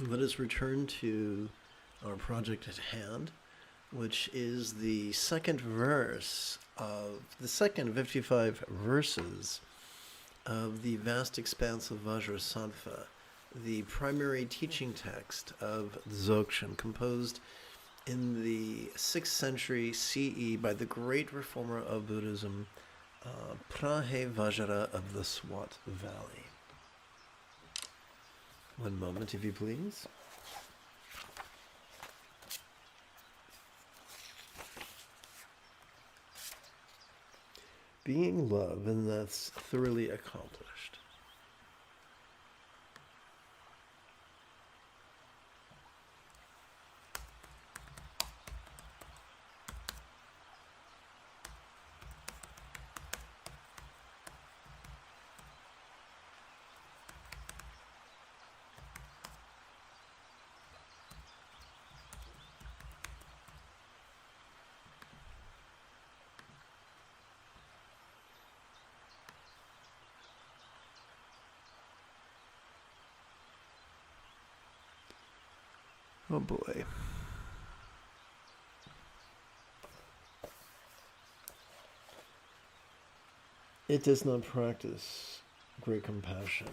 let us return to our project at hand, which is the second verse of the second 55 verses of the vast expanse of Vajrasattva, the primary teaching text of Dzogchen, composed in the 6th century CE by the great reformer of Buddhism, Prahe Vajra of the Swat Valley. One moment, if you please. Being love, and that's thoroughly accomplished. Oh boy. It does not practice great compassion.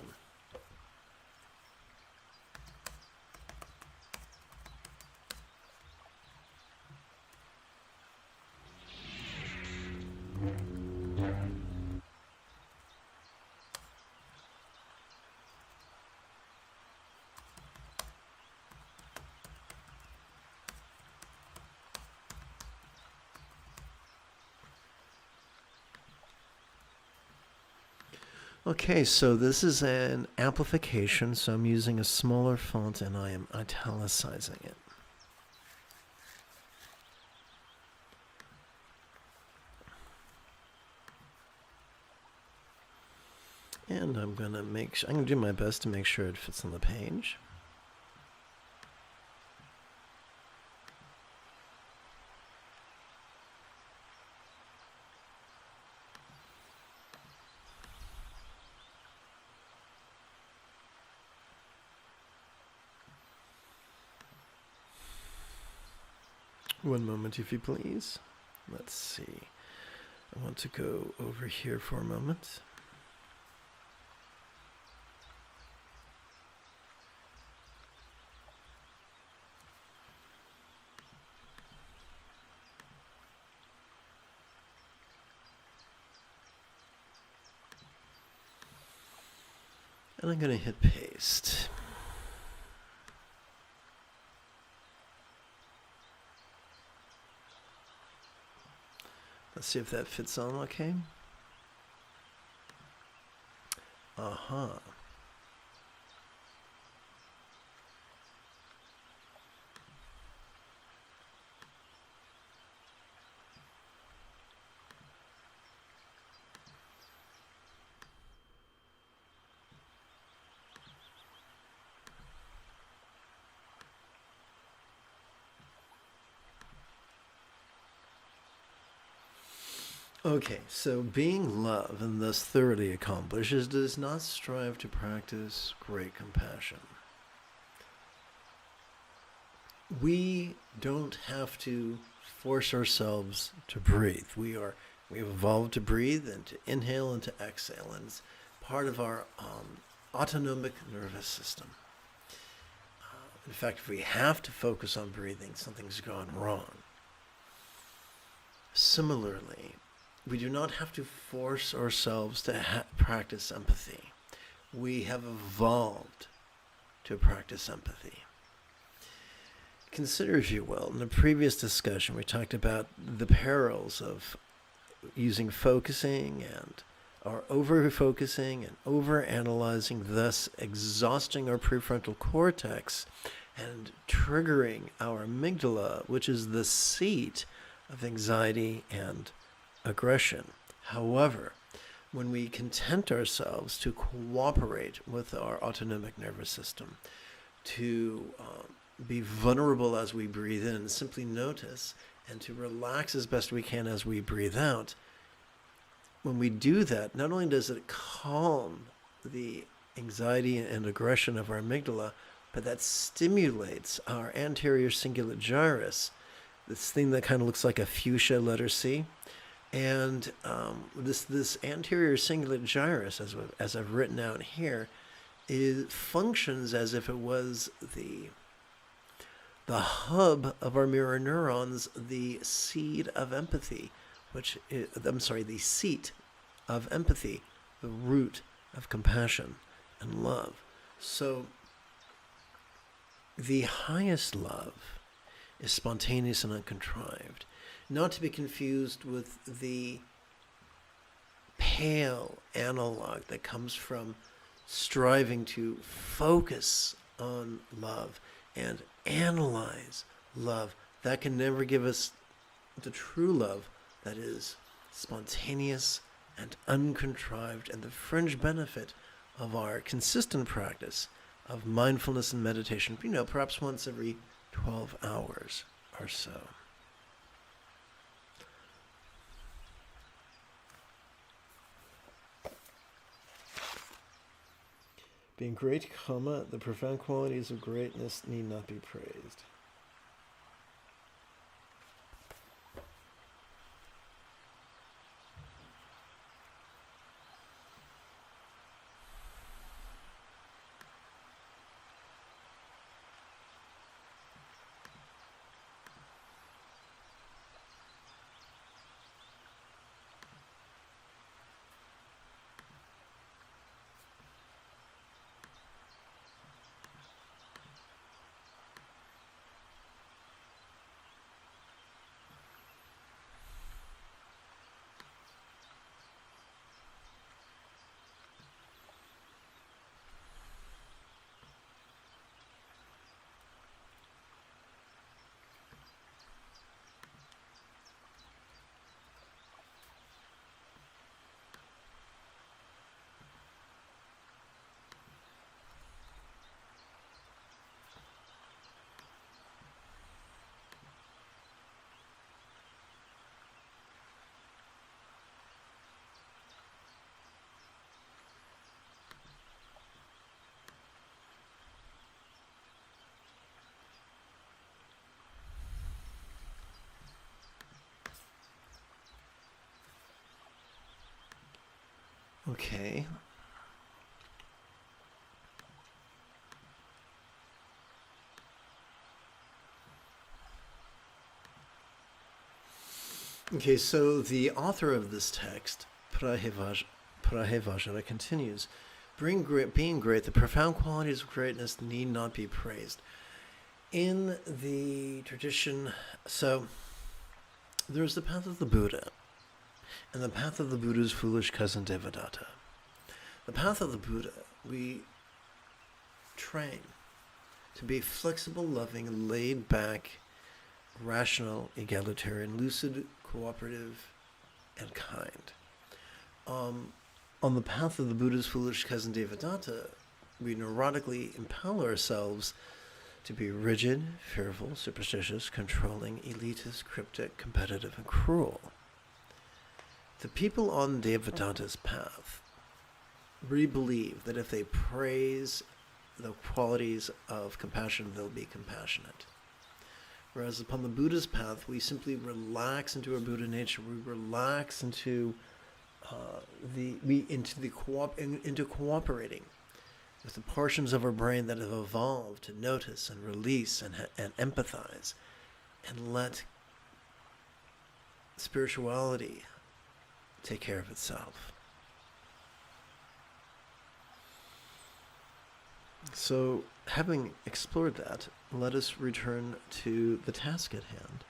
Okay, so this is an amplification, so I'm using a smaller font and I am italicizing it. And I'm going to do my best to make sure it fits on the page. One moment, if you please. Let's see. I want to go over here for a moment. And I'm going to hit paste. Let's see if that fits on okay. Uh-huh. Okay, so being love and thus thoroughly accomplished does not strive to practice great compassion. We don't have to force ourselves to breathe. We've evolved to breathe and to inhale and to exhale, and it's part of our autonomic nervous system. In fact, if we have to focus on breathing, something's gone wrong. Similarly, we do not have to force ourselves to practice empathy. We have evolved to practice empathy. Consider, if you will, in the previous discussion, we talked about the perils of using focusing or over-focusing and over-analyzing, thus exhausting our prefrontal cortex and triggering our amygdala, which is the seat of anxiety and aggression. However, when we content ourselves to cooperate with our autonomic nervous system, to be vulnerable as we breathe in, simply notice, and to relax as best we can as we breathe out, when we do that, not only does it calm the anxiety and aggression of our amygdala, but that stimulates our anterior cingulate gyrus, this thing that kind of looks like a fuchsia letter C. And this anterior cingulate gyrus, as I've written out here, functions as if it was the hub of our mirror neurons, the seed of empathy, the seat of empathy, the root of compassion and love. So the highest love is spontaneous and uncontrived, not to be confused with the pale analog that comes from striving to focus on love and analyze love. That can never give us the true love that is spontaneous and uncontrived, and the fringe benefit of our consistent practice of mindfulness and meditation, perhaps once every 12 hours or so. Being great, the profound qualities of greatness need not be praised. Okay. Okay, so the author of this text, Prahevajra, continues, being great, the profound qualities of greatness need not be praised. In the tradition, so there's the path of the Buddha, and the path of the Buddha's foolish cousin Devadatta. The path of the Buddha, we train to be flexible, loving, laid back, rational, egalitarian, lucid, cooperative, and kind. On the path of the Buddha's foolish cousin Devadatta, we neurotically impel ourselves to be rigid, fearful, superstitious, controlling, elitist, cryptic, competitive, and cruel. The people on Devadatta's path really believe that if they praise the qualities of compassion, they'll be compassionate. Whereas upon the Buddha's path, we simply relax into our Buddha nature. We relax into cooperating with the portions of our brain that have evolved to notice and release and empathize, and let spirituality take care of itself. So, having explored that, let us return to the task at hand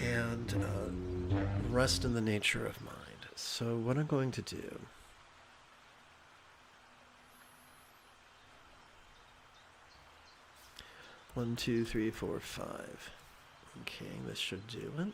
and rest in the nature of mind. So what I'm going to do, one, two, three, four, five. Okay, this should do it.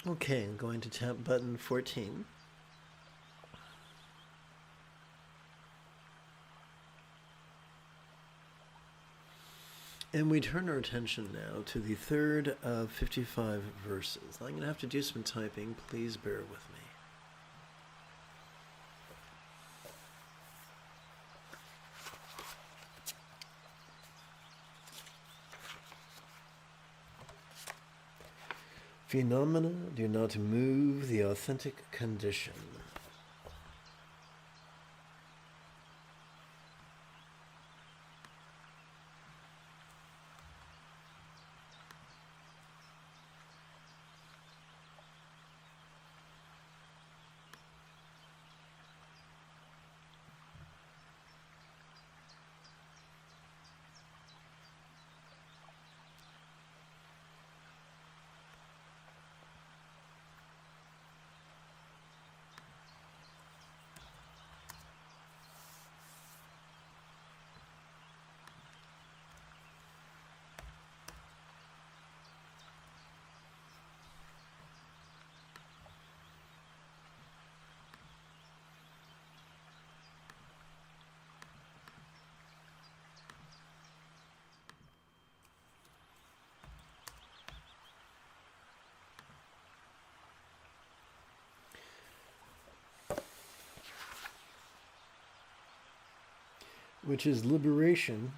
Okay, I'm going to tap button 14. And we turn our attention now to the third of 55 verses. I'm going to have to do some typing. Please bear with me. Phenomena do not move the authentic condition. Which is liberation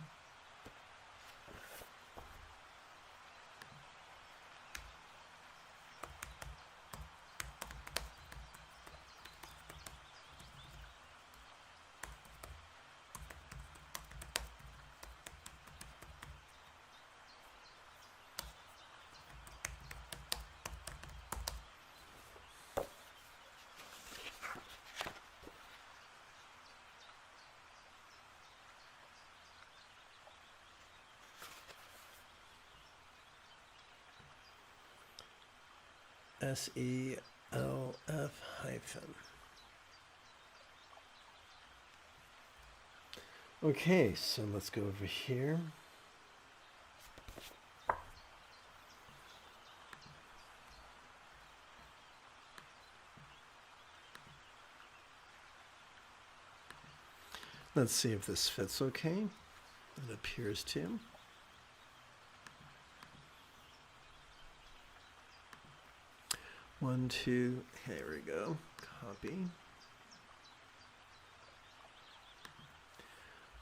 SELF hyphen. Okay, so let's go over here. Let's see if this fits okay. It appears to. One, two, here we go. Copy.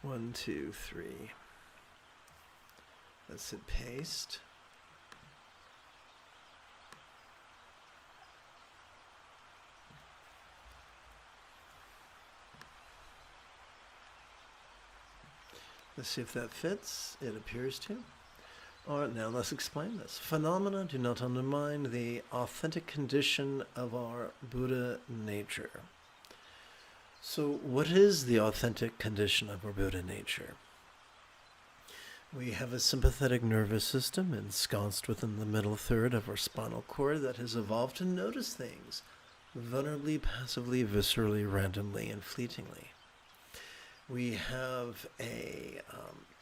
1, 2, 3. Let's hit paste. Let's see if that fits. It appears to. All right, now let's explain this. Phenomena do not undermine the authentic condition of our Buddha nature. So what is the authentic condition of our Buddha nature? We have a sympathetic nervous system ensconced within the middle third of our spinal cord that has evolved to notice things vulnerably, passively, viscerally, randomly, and fleetingly. We have a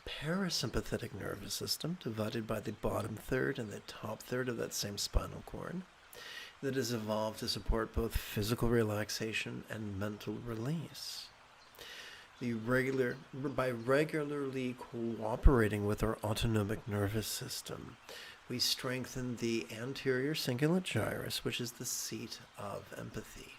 parasympathetic nervous system divided by the bottom third and the top third of that same spinal cord that has evolved to support both physical relaxation and mental release. By regularly cooperating with our autonomic nervous system, we strengthen the anterior cingulate gyrus, which is the seat of empathy.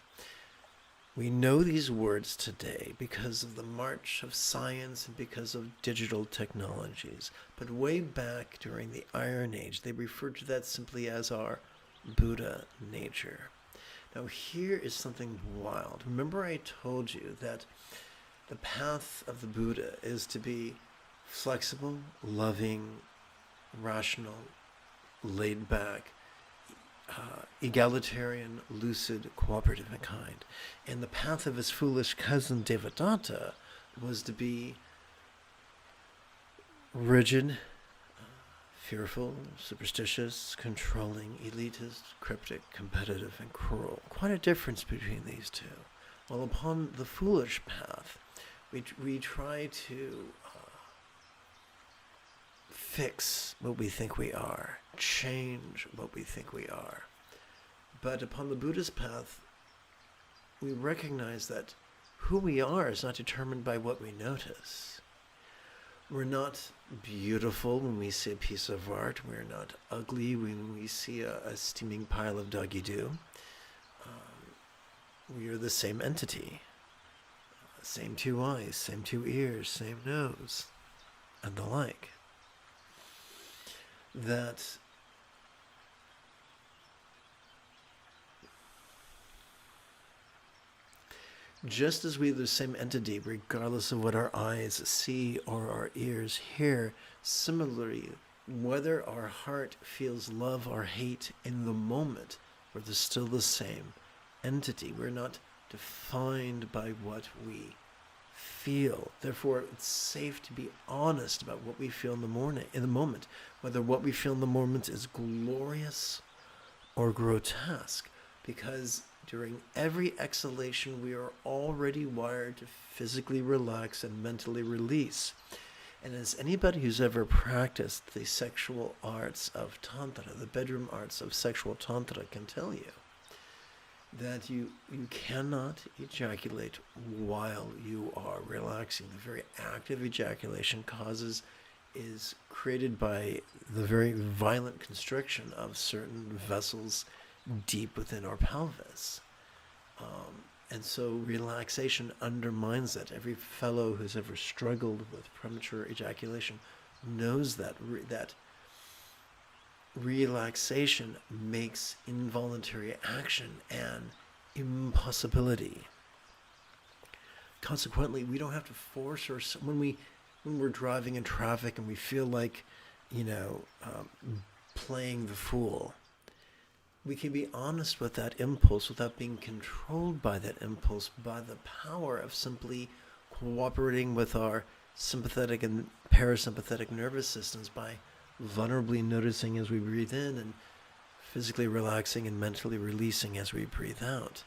We know these words today because of the march of science and because of digital technologies. But way back during the Iron Age, they referred to that simply as our Buddha nature. Now here is something wild. Remember I told you that the path of the Buddha is to be flexible, loving, rational, laid back, egalitarian, lucid, cooperative, and kind. And the path of his foolish cousin Devadatta was to be rigid, fearful, superstitious, controlling, elitist, cryptic, competitive, and cruel. Quite a difference between these two. Well, upon the foolish path, we try to fix what we think we are, change what we think we are, But upon the Buddhist path, we recognize that who we are is not determined by what we notice. We're not beautiful when we see a piece of art. We're not ugly when we see a steaming pile of doggy-doo. We are the same entity. Same two eyes, same two ears, same nose, and the like. That just as we are the same entity, regardless of what our eyes see or our ears hear, similarly, whether our heart feels love or hate in the moment, we're still the same entity. We're not defined by what we feel. Therefore, it's safe to be honest about what we feel in the moment, whether what we feel in the moment is glorious or grotesque, because during every exhalation, we are already wired to physically relax and mentally release. And as anybody who's ever practiced the sexual arts of Tantra, the bedroom arts of sexual Tantra, can tell you, that you cannot ejaculate while you are relaxing. The very act of ejaculation is created by the very violent constriction of certain vessels deep within our pelvis. And so relaxation undermines that. Every fellow who's ever struggled with premature ejaculation knows that relaxation makes involuntary action an impossibility. Consequently, we don't have to force when we're driving in traffic and we feel like, playing the fool. We can be honest with that impulse without being controlled by that impulse, by the power of simply cooperating with our sympathetic and parasympathetic nervous systems, by vulnerably noticing as we breathe in and physically relaxing and mentally releasing as we breathe out.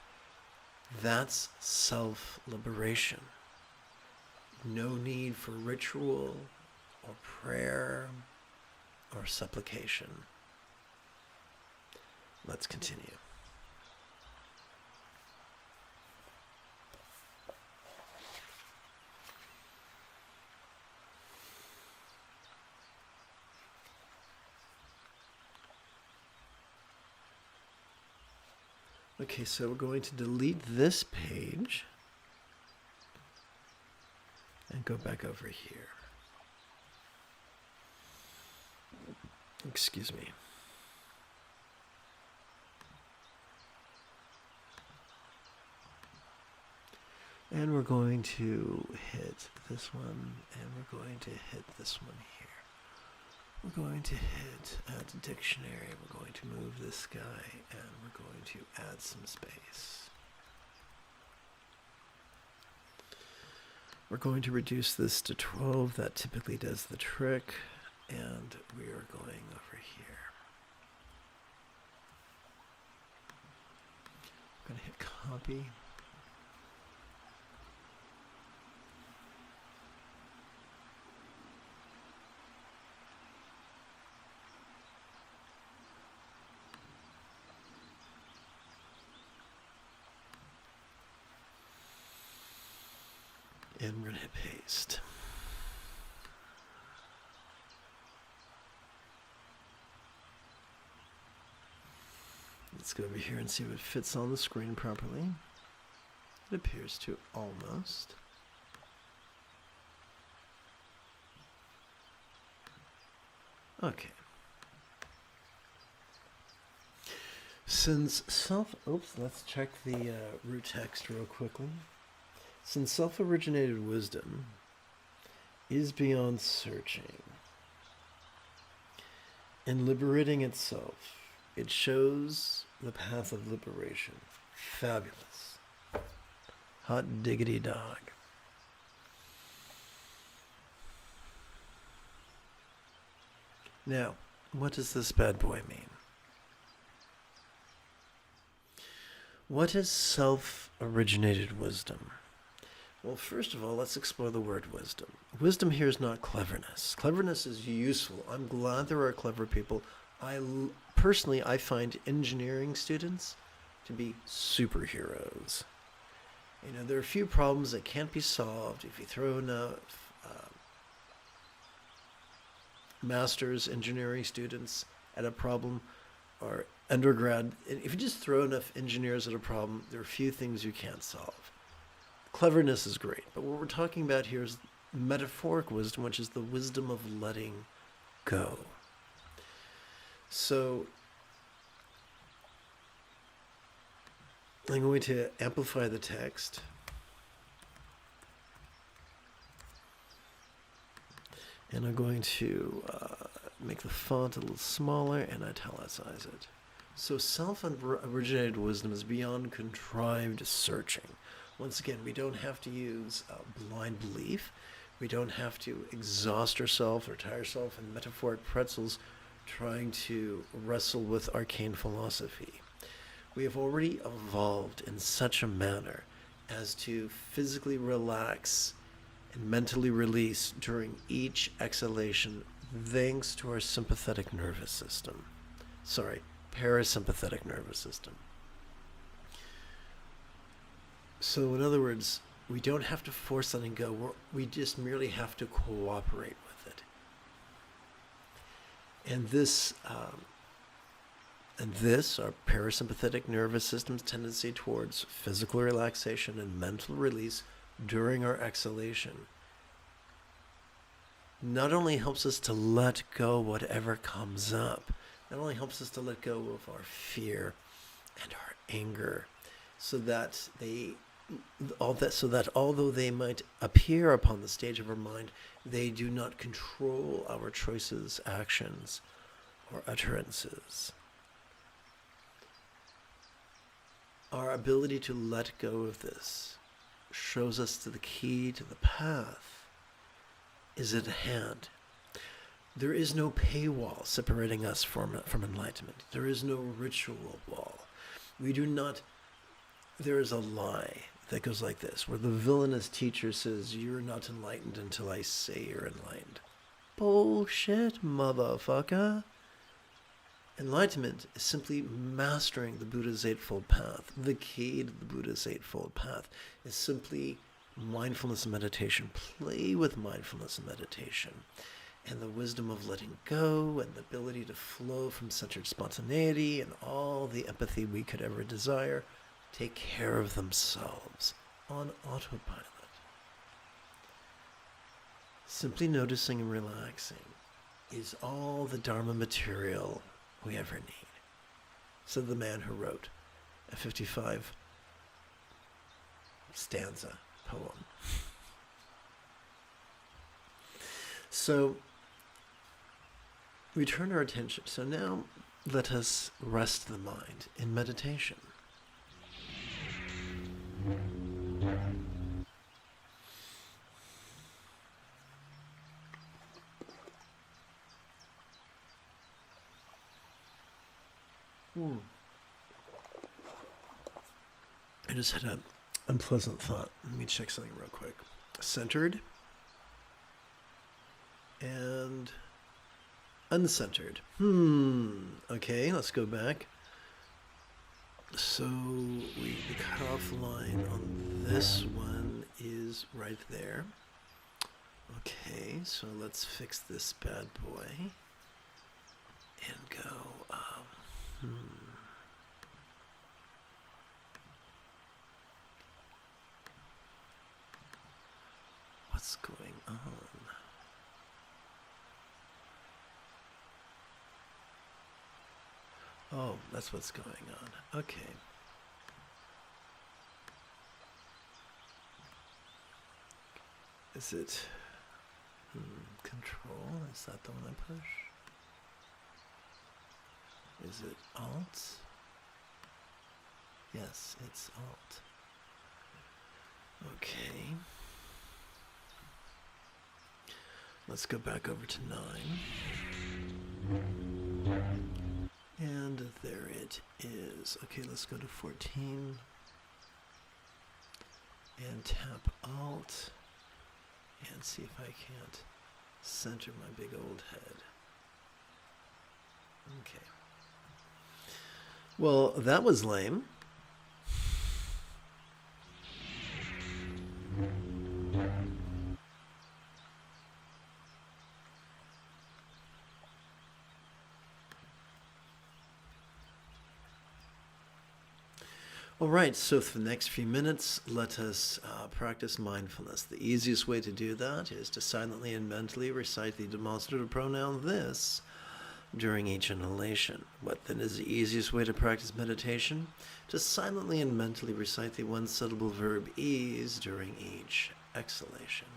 That's self-liberation. No need for ritual or prayer or supplication. Let's continue. Okay, so we're going to delete this page and go back over here. Excuse me. And we're going to hit this one, and we're going to hit this one here. We're going to hit add to dictionary. We're going to move this guy, and we're going to add some space. We're going to reduce this to 12. That typically does the trick. And we are going over here. I'm going to hit copy. And we're going to hit paste. Let's go over here and see if it fits on the screen properly. It appears to almost. Okay. Let's check the root text real quickly. Since self-originated wisdom is beyond searching and liberating itself, it shows the path of liberation. Fabulous. Hot diggity dog. Now, what does this bad boy mean? What is self-originated wisdom? Well, first of all, let's explore the word wisdom. Wisdom here is not cleverness. Cleverness is useful. I'm glad there are clever people. Personally, I find engineering students to be superheroes. You know, there are a few problems that can't be solved if you throw enough master's engineering students at a problem, or undergrad. If you just throw enough engineers at a problem, there are few things you can't solve. Cleverness is great, but what we're talking about here is metaphoric wisdom, which is the wisdom of letting go. So I'm going to amplify the text. And I'm going to make the font a little smaller and italicize it. So self-originated wisdom is beyond contrived searching. Once again, we don't have to use blind belief. We don't have to exhaust ourselves or tire ourselves in metaphoric pretzels trying to wrestle with arcane philosophy. We have already evolved in such a manner as to physically relax and mentally release during each exhalation thanks to our sympathetic nervous system. Sorry, parasympathetic nervous system. So in other words, we don't have to force letting go. We just merely have to cooperate with it. And this, our parasympathetic nervous system's tendency towards physical relaxation and mental release during our exhalation, not only helps us to let go whatever comes up, not only helps us to let go of our fear and our anger, so that although they might appear upon the stage of our mind, they do not control our choices, actions, or utterances. Our ability to let go of this shows us that the key to the path is at hand. There is no paywall separating us from enlightenment. There is no ritual wall. There is a lie that goes like this, where the villainous teacher says, "You're not enlightened until I say you're enlightened." Bullshit, motherfucker. Enlightenment is simply mastering the Buddha's Eightfold Path. The key to the Buddha's Eightfold Path is simply mindfulness and meditation. Play with mindfulness and meditation. And the wisdom of letting go and the ability to flow from centered spontaneity and all the empathy we could ever desire take care of themselves on autopilot. Simply noticing and relaxing is all the Dharma material we ever need, said the man who wrote a 55 stanza poem. So we turn our attention. So now let us rest the mind in meditation. I just had an unpleasant thought. Let me check something real quick. Centered and uncentered. Okay, let's go back. So the cutoff line on this one is right there. Okay, so let's fix this bad boy and go. What's going on? Oh, that's what's going on. Okay. Is it control? Is that the one I push? Is it alt? Yes, it's alt. Okay. Let's go back over to 9. And there it is. Okay, let's go to 14. And tap alt. And see if I can't center my big old head. Okay. Well, that was lame. All right, so for the next few minutes, let us practice mindfulness. The easiest way to do that is to silently and mentally recite the demonstrative pronoun this during each inhalation. What then is the easiest way to practice meditation? To silently and mentally recite the one-syllable verb ease during each exhalation.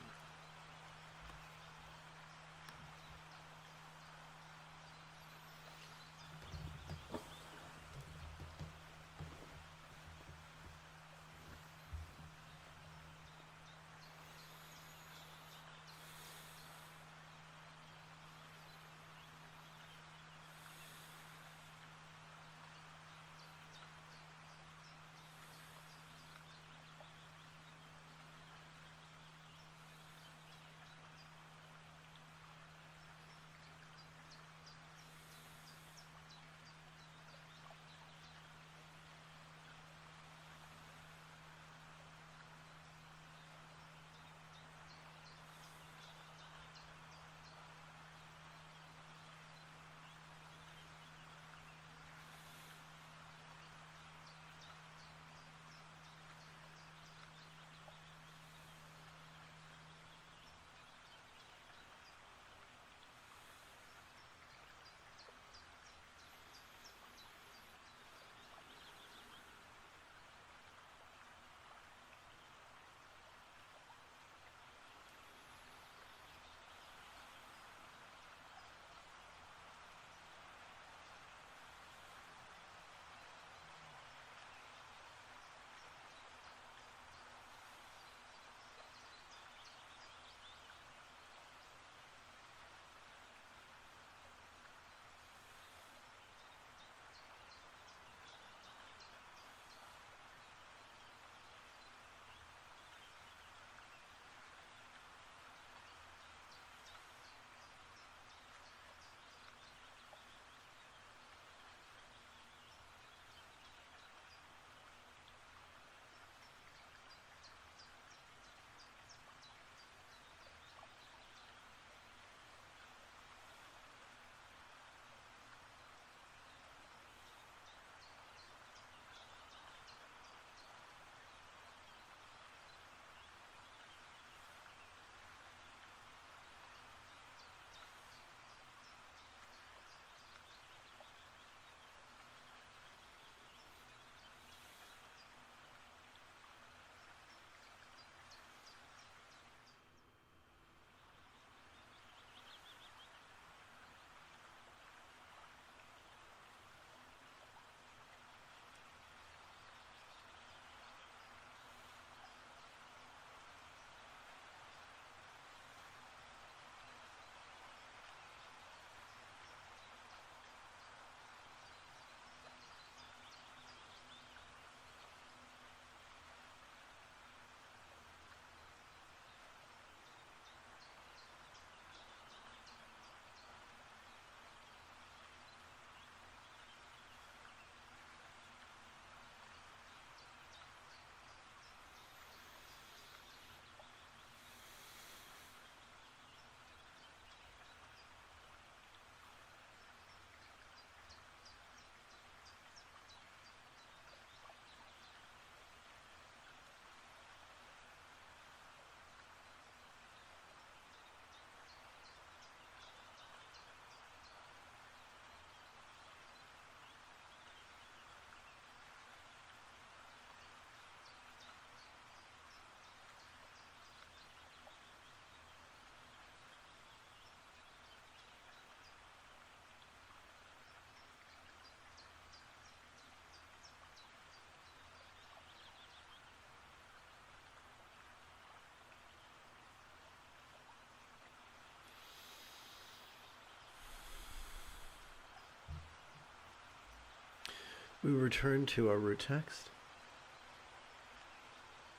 We return to our root text.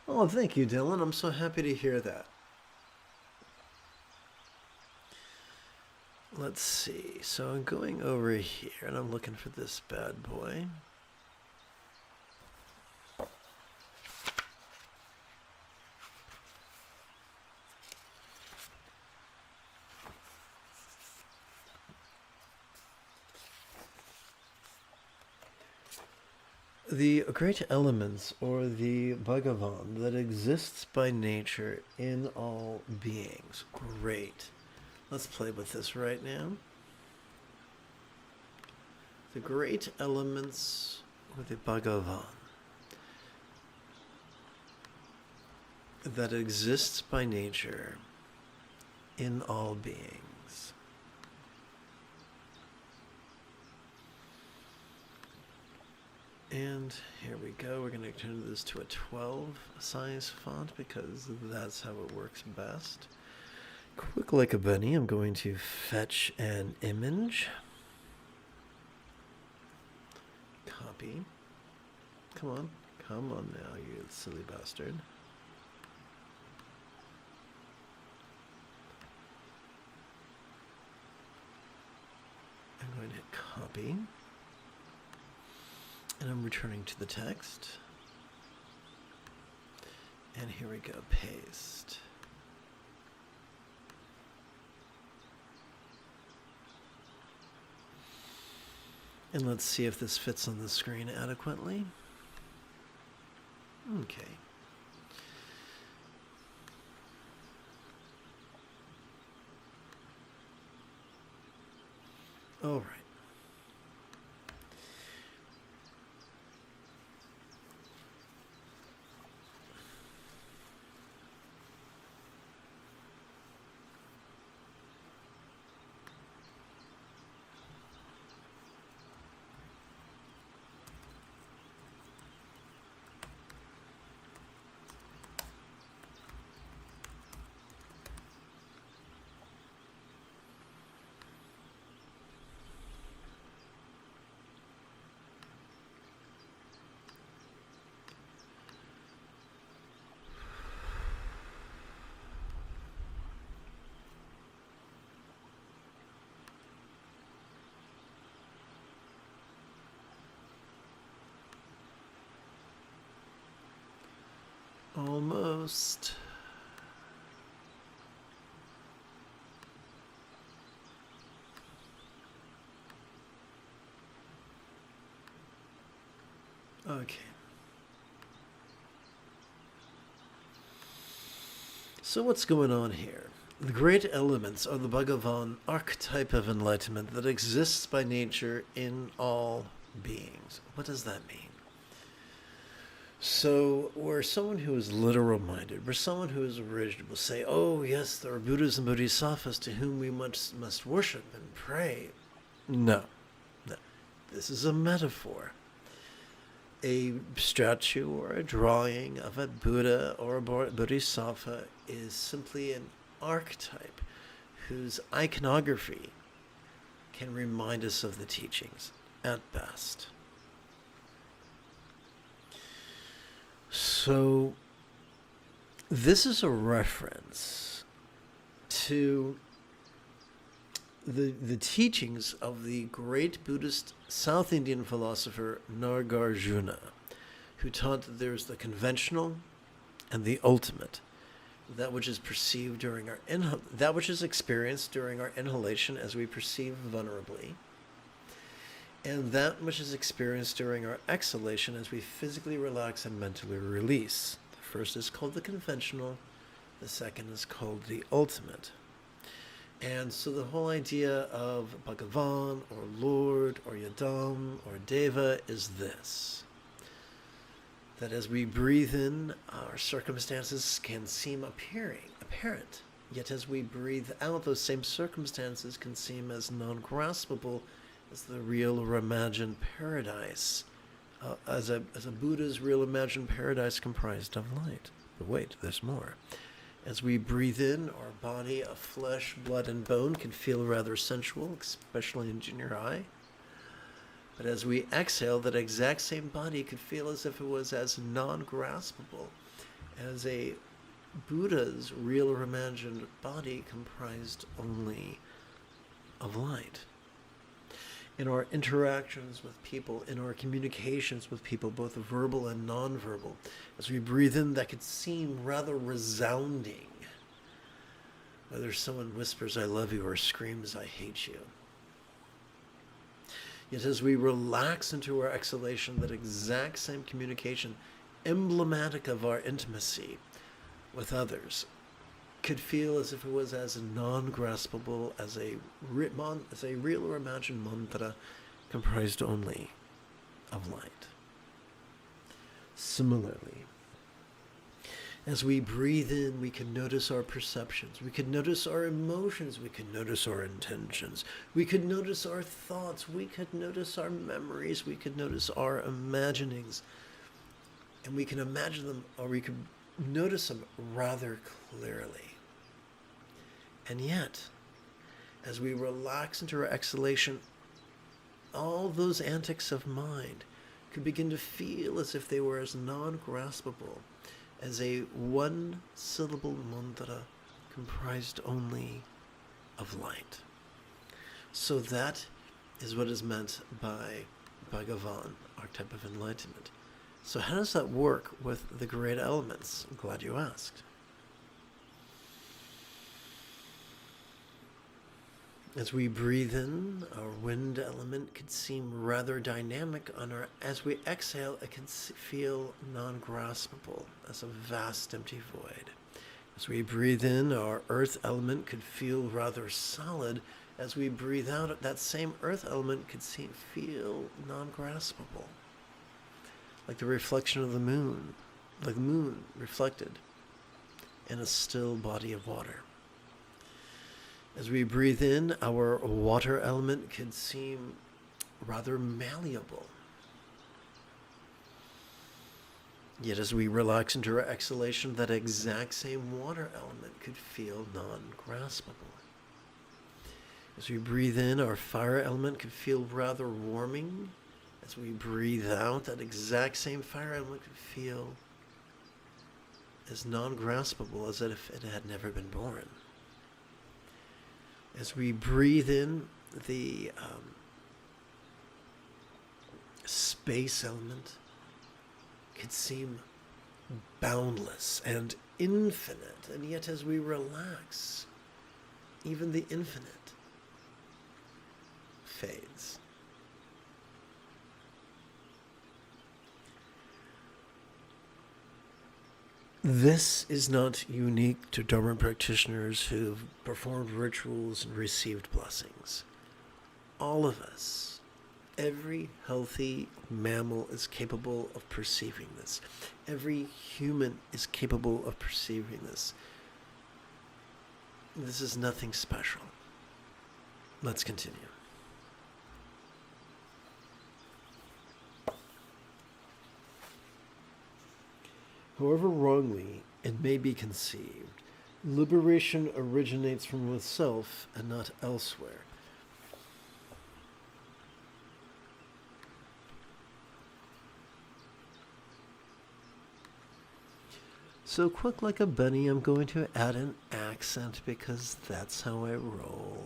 Oh, thank you, Dylan. I'm so happy to hear that. Let's see. So I'm going over here, and I'm looking for this bad boy. The great elements, or the Bhagavan, that exists by nature in all beings. Great. Let's play with this right now. The great elements, or the Bhagavan, that exists by nature in all beings. And here we go. We're going to turn this to a 12 size font because that's how it works best. Quick like a bunny, I'm going to fetch an image. Copy. Come on now, you silly bastard. I'm going to hit copy. And I'm returning to the text. And here we go, paste. And let's see if this fits on the screen adequately. Okay. All right. Almost. Okay. So what's going on here? The great elements are the Bhagavan archetype of enlightenment that exists by nature in all beings. What does that mean? So we're someone who is literal-minded. We're someone who is rigid. Will say, oh, yes, there are Buddhas and Bodhisattvas to whom we must worship and pray. No. This is a metaphor. A statue or a drawing of a Buddha or a Bodhisattva is simply an archetype whose iconography can remind us of the teachings at best. So this is a reference to the teachings of the great Buddhist South Indian philosopher Nagarjuna, who taught that there's the conventional and the ultimate, that which is perceived during our that which is experienced during our inhalation as we perceive vulnerably, and that which is experienced during our exhalation as we physically relax and mentally release. The first is called the conventional, the second is called the ultimate. And so the whole idea of Bhagavan, or Lord, or Yadam, or Deva is this: that as we breathe in, our circumstances can seem apparent, yet as we breathe out, those same circumstances can seem as non-graspable as the real or imagined paradise, as a Buddha's real imagined paradise comprised of light. But wait, there's more. As we breathe in, our body of flesh, blood, and bone can feel rather sensual, especially in junior high. But as we exhale, that exact same body could feel as if it was as non-graspable as a Buddha's real or imagined body comprised only of light. In our interactions with people, in our communications with people, both verbal and nonverbal, as we breathe in, that could seem rather resounding, whether someone whispers, I love you, or screams, I hate you. Yet as we relax into our exhalation, that exact same communication, emblematic of our intimacy with others, could feel as if it was as non-graspable as a real or imagined mantra comprised only of light. Similarly, as we breathe in, we can notice our perceptions. We can notice our emotions. We can notice our intentions. We could notice our thoughts. We could notice our memories. We could notice our imaginings. And we can imagine them, or we could notice them rather clearly. And yet, as we relax into our exhalation, all those antics of mind could begin to feel as if they were as non-graspable as a one-syllable mantra comprised only of light. So that is what is meant by Bhagavan, archetype of enlightenment. So how does that work with the great elements? I'm glad you asked. As we breathe in, our wind element could seem rather dynamic. As we exhale, it can feel non-graspable as a vast empty void. As we breathe in, our earth element could feel rather solid. As we breathe out, that same earth element could feel non-graspable, like the reflection of the moon, like the moon reflected in a still body of water. As we breathe in, our water element could seem rather malleable. Yet as we relax into our exhalation, that exact same water element could feel non-graspable. As we breathe in, our fire element could feel rather warming. As we breathe out, that exact same fire element could feel as non-graspable as if it had never been born. As we breathe in, the space element could seem boundless and infinite, and yet as we relax, even the infinite fades. This is not unique to Dharma practitioners who've performed rituals and received blessings. All of us, every healthy mammal is capable of perceiving this. Every human is capable of perceiving this. This is nothing special. Let's continue. However wrongly it may be conceived, liberation originates from within and not elsewhere. So quick like a bunny, I'm going to add an accent because that's how I roll.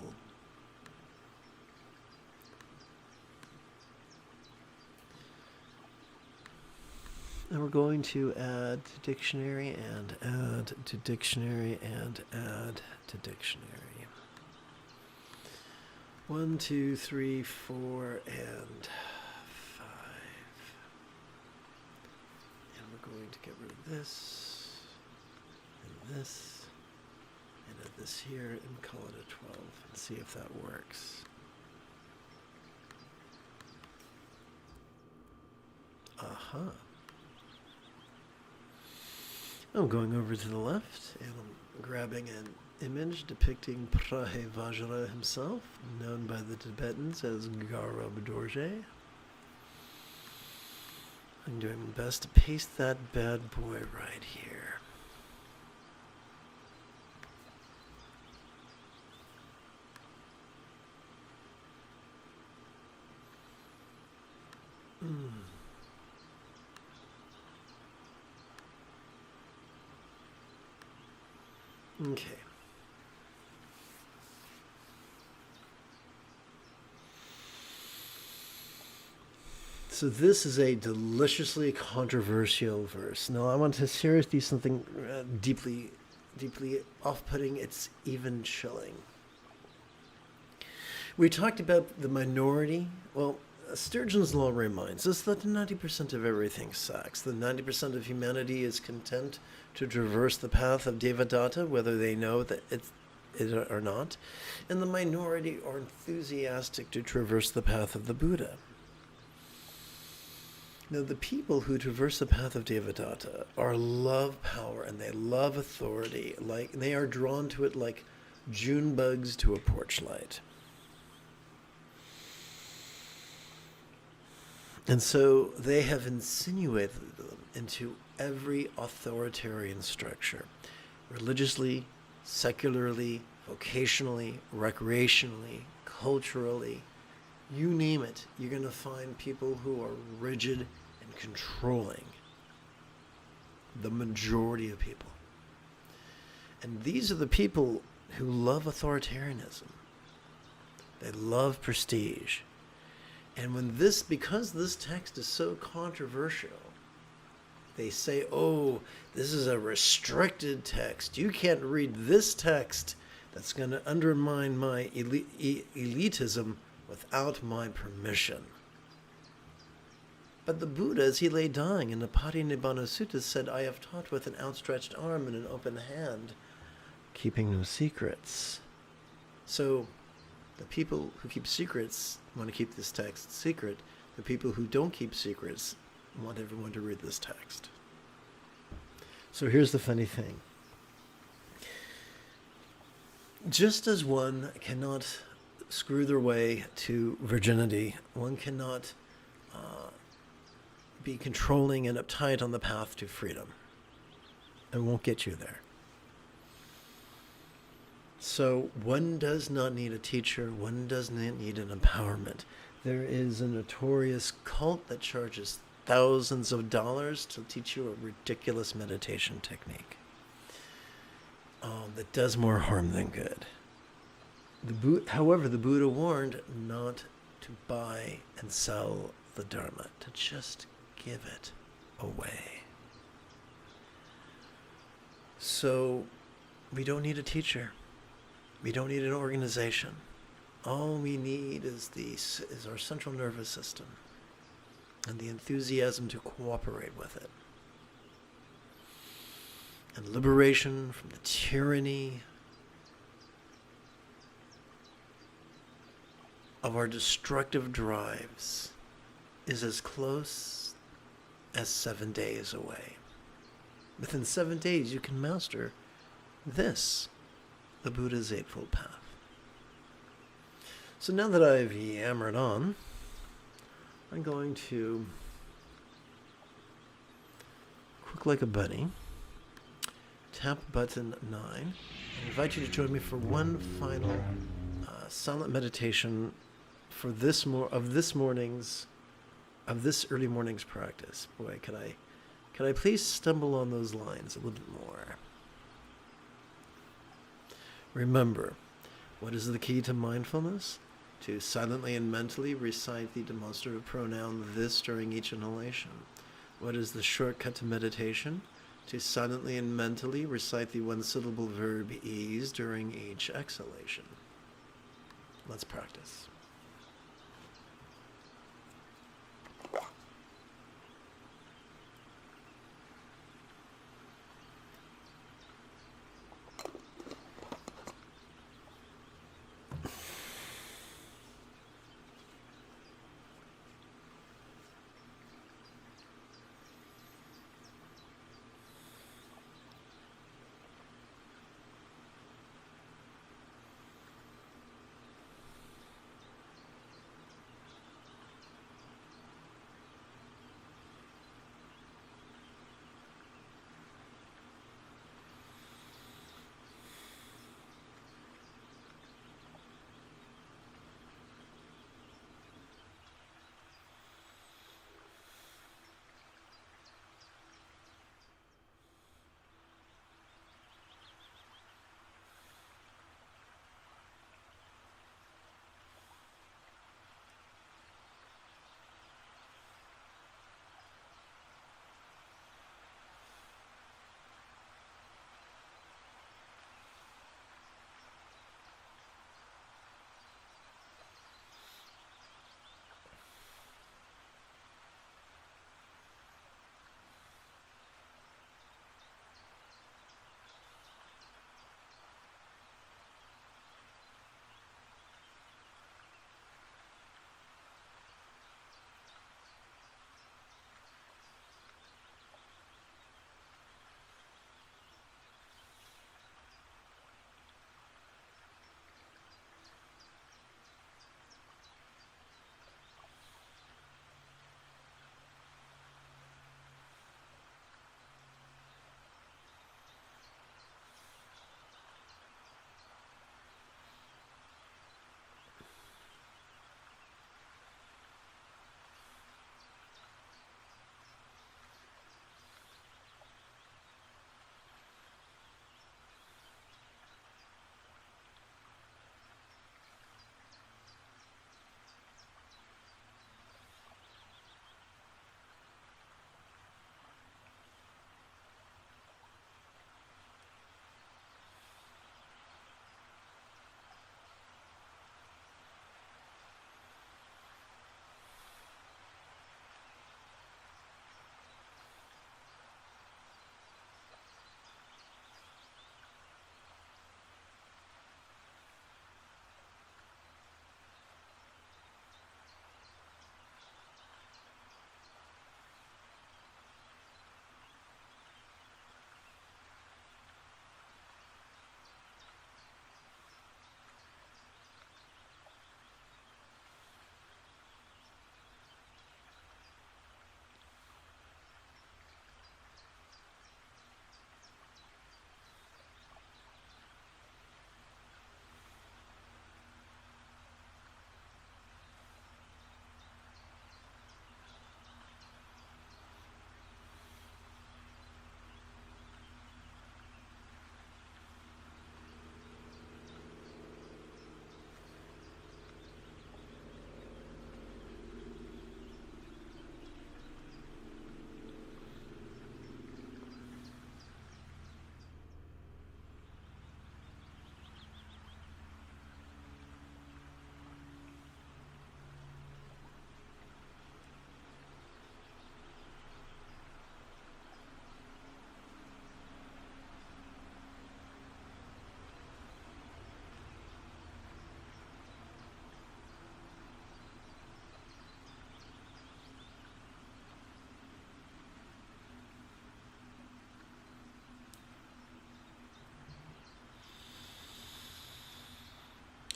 And we're going to add to dictionary and add to dictionary and add to dictionary. 1, 2, 3, 4, and 5. And we're going to get rid of this, and this, and add this here, and call it a 12, and see if that works. Aha. I'm going over to the left, and I'm grabbing an image depicting Prahe Vajra himself, known by the Tibetans as Garab Dorje. I'm doing my best to paste that bad boy right here. Okay. So this is a deliciously controversial verse. Now I want to seriously do something deeply off-putting. It's even chilling. We talked about the minority. Well, Sturgeon's law reminds us that 90% of everything sucks. The 90% of humanity is content to traverse the path of Devadatta, whether they know that it or not, and the minority are enthusiastic to traverse the path of the Buddha. Now, the people who traverse the path of Devadatta are love power and they love authority. Like they are drawn to it like June bugs to a porch light. And so they have insinuated them into every authoritarian structure, religiously, secularly, vocationally, recreationally, culturally, you name it. You're going to find people who are rigid and controlling. The majority of people. And these are the people who love authoritarianism. They love prestige. And because this text is so controversial, they say, oh, this is a restricted text. You can't read this text that's going to undermine my elitism without my permission. But the Buddha, as he lay dying in the Patinibbana Sutta, said, I have taught with an outstretched arm and an open hand, keeping no secrets. So the people who keep secrets want to keep this text secret. The people who don't keep secrets want everyone to read this text. So here's the funny thing. Just as one cannot screw their way to virginity, one cannot be controlling and uptight on the path to freedom. It won't get you there. So one does not need a teacher. One does not need an empowerment. There is a notorious cult that charges thousands of dollars to teach you a ridiculous meditation technique that does more harm than good. However, the Buddha warned not to buy and sell the Dharma, to just give it away. So we don't need a teacher. We don't need an organization. All we need is our central nervous system and the enthusiasm to cooperate with it. And liberation from the tyranny of our destructive drives is as close as 7 days away. Within 7 days, you can master this, the Buddha's Eightfold Path. So now that I've yammered on, I'm going to, quick like a bunny, tap button 9, and invite you to join me for one final silent meditation for this early morning's practice. Boy, could I please stumble on those lines a little bit more? Remember, what is the key to mindfulness? To silently and mentally recite the demonstrative pronoun this during each inhalation. What is the shortcut to meditation? To silently and mentally recite the one-syllable verb ease during each exhalation. Let's practice.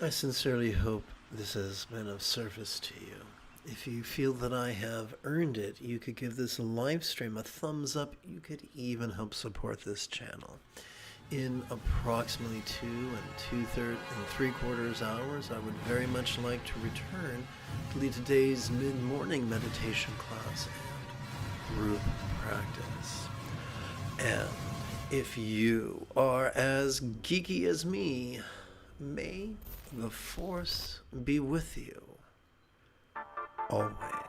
I sincerely hope this has been of service to you. If you feel that I have earned it, you could give this live stream a thumbs up. You could even help support this channel. In approximately 2 3/4 hours, I would very much like to return to lead today's mid-morning meditation class and group practice. And if you are as geeky as me, may the Force be with you always.